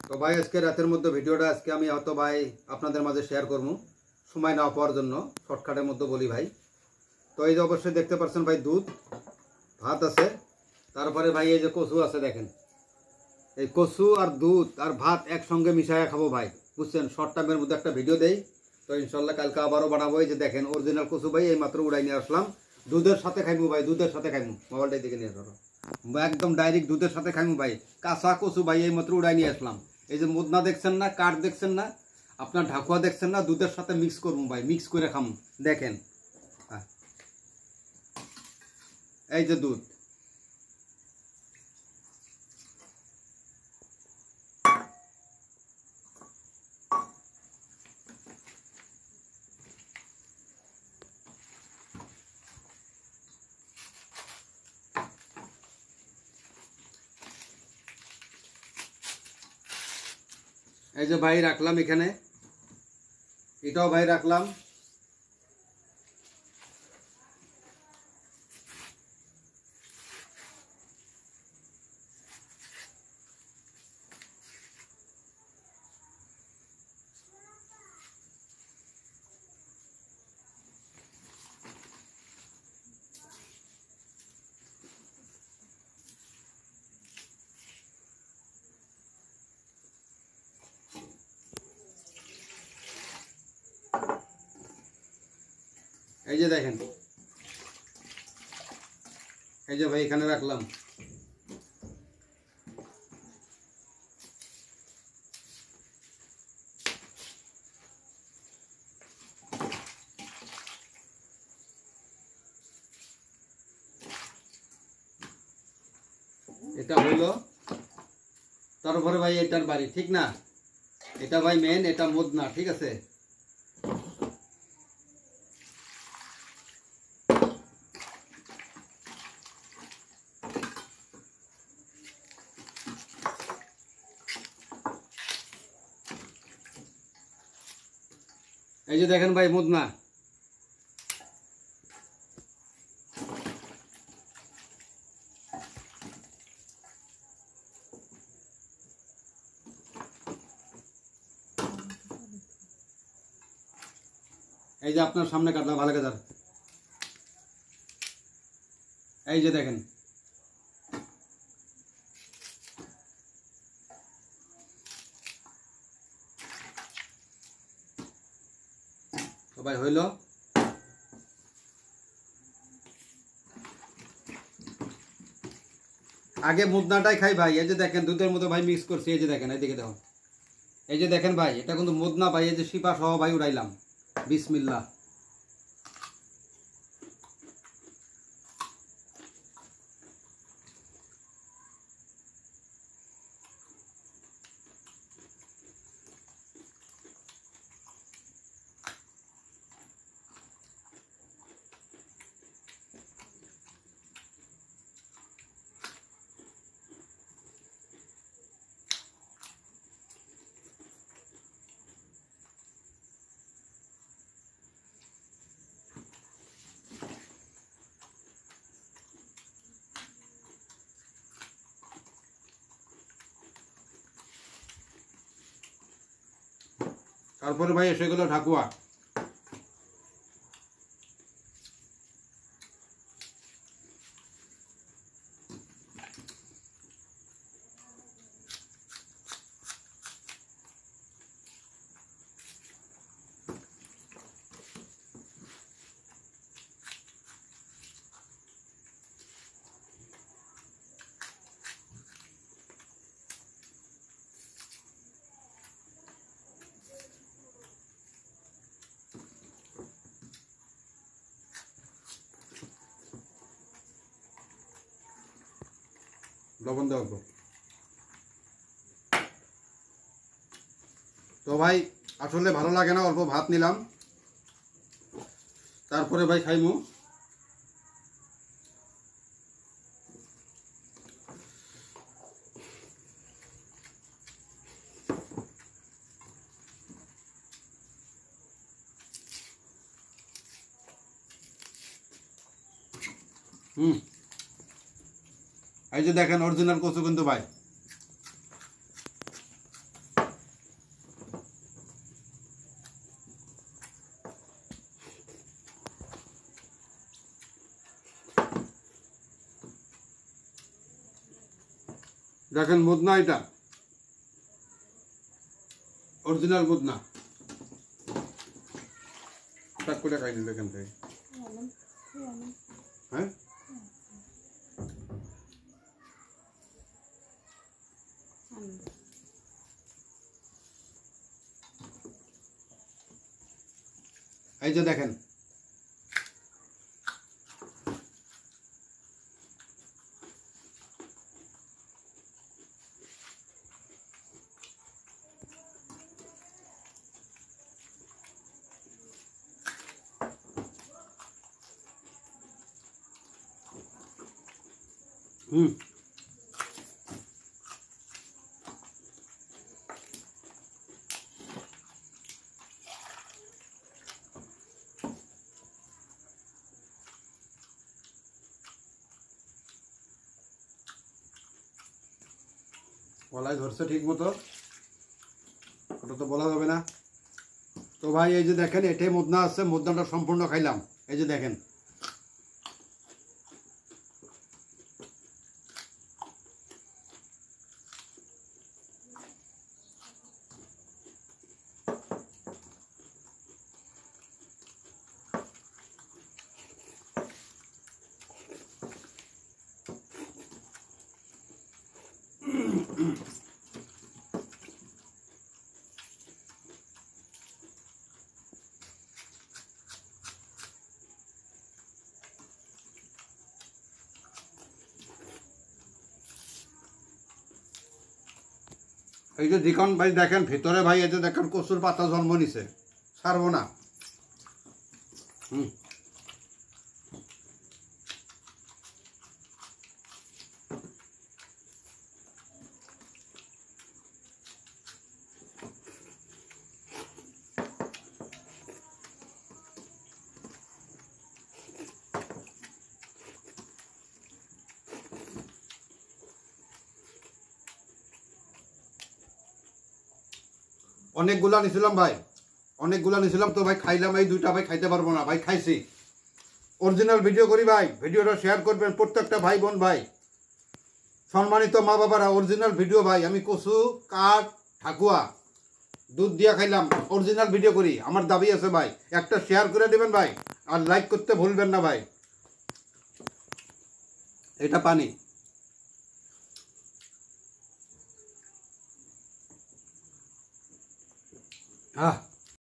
তো ভাই আজকে রাতের মধ্যে ভিডিওটা আজকে আমি হয়তো ভাই আপনাদের মাঝে শেয়ার করবো সময় না পাওয়ার জন্য শর্টকাটের মধ্যে বলি ভাই। তো এই যে অবশ্যই দেখতে পাচ্ছেন ভাই দুধ ভাত আছে, তারপরে ভাই এই যে কচু আছে দেখেন, এই কচু আর দুধ আর ভাত একসঙ্গে মিশাইয়া খাবো ভাই, বুঝছেন। শর্ট টাইমের মধ্যে একটা ভিডিও দেই, তো ইনশাল্লাহ কালকে আবারও বানাবো। এই যে দেখেন অরিজিনাল কচু ভাই এই মাত্র উড়াই নিয়ে আসলাম, দুধের সাথে খাইমু ভাই, দুধের সাথে খাইমু। মোবাইলটাই দিকে নিয়ে আসো, একদম ডাইরেক্ট দুধের সাথে খাইমু ভাই। কাঁচা কচু ভাই এই মাত্র উড়াই নিয়ে আসলাম। এই যে মুদনা দেখছেন না, কাঠ দেখছেন না, আপনার ঢাকুয়া দেখছেন না, দুধের সাথে মিক্স করবো ভাই, মিক্স করে খামু। দেখেন এই যে দুধ, এই যে ভাই রাখলাম এখানে, এটাও ভাই রাখলাম। এই যে দেখেন, এই যে ভাই এখানে রাখলাম। এটা হইলো, তারপরে ভাই এটার বাড়ি, ঠিক না? এটা ভাই মেন, এটা মুদনা, ঠিক আছে। এই যে দেখেন ভাই মুদনা, এই যে আপনার সামনে কাটলাম ভালো কাটার। এই যে দেখেন, তো ভাই হইল। আগে মুদনাটাই খাই ভাই। এই যে দেখেন দুধের মতো ভাই মিক্স করছি, এই যে দেখেন, এইদিকে দেখুন, এই যে দেখেন ভাই, এটা কিন্তু মুদনা ভাই। এই যে শিপা সহ ভাই উড়াইলাম, বিসমিল্লাহ। তারপরে ভাই এসে গেল ঢাকুয়া। লবণ দেওয়ার পর তো ভাই আসলে ভালো লাগে না, অল্প ভাত নিলাম, তারপরে ভাই খাইমু। এই যে দেখেন অরিজিনাল কচু কিন্তু ভাই। দেখেন মুদনা, এটা অরিজিনাল মুদনা। টাক করে খাই দিল এখান থেকে। হ্যাঁ, এই যে দেখেন, গলায় ধরছে ঠিক মতো, ওটা তো বলা যাবে না। তো ভাই এই যে দেখেন, এটাই মুদনা আছে, মুদনাটা সম্পূর্ণ খাইলাম। এই যে দেখেন, এই যে দেখুন ভাই, দেখেন ভিতরে ভাই, এই যে দেখেন কচুর পাতা জন্ম নিছে, ছাড়বো না। অনেকগুলা নিছিলাম ভাই, অনেকগুলা নিছিলাম, তো ভাই খাইলাম এই দুইটা, ভাই খাইতে পারবো না, ভাই খাইছি। অরিজিনাল ভিডিও করি ভাই, ভিডিওটা শেয়ার করবেন প্রত্যেকটা ভাই বোন ভাই, সম্মানিত মা বাবারা। অরিজিনাল ভিডিও ভাই, আমি কচু কাঠ ঠাকুয়া দুধ দিয়া খাইলাম, অরিজিনাল ভিডিও করি, আমার দাবি আছে ভাই, একটা শেয়ার করে দিবেন ভাই, আর লাইক করতে ভুলবেন না ভাই। এটা পানি। আহ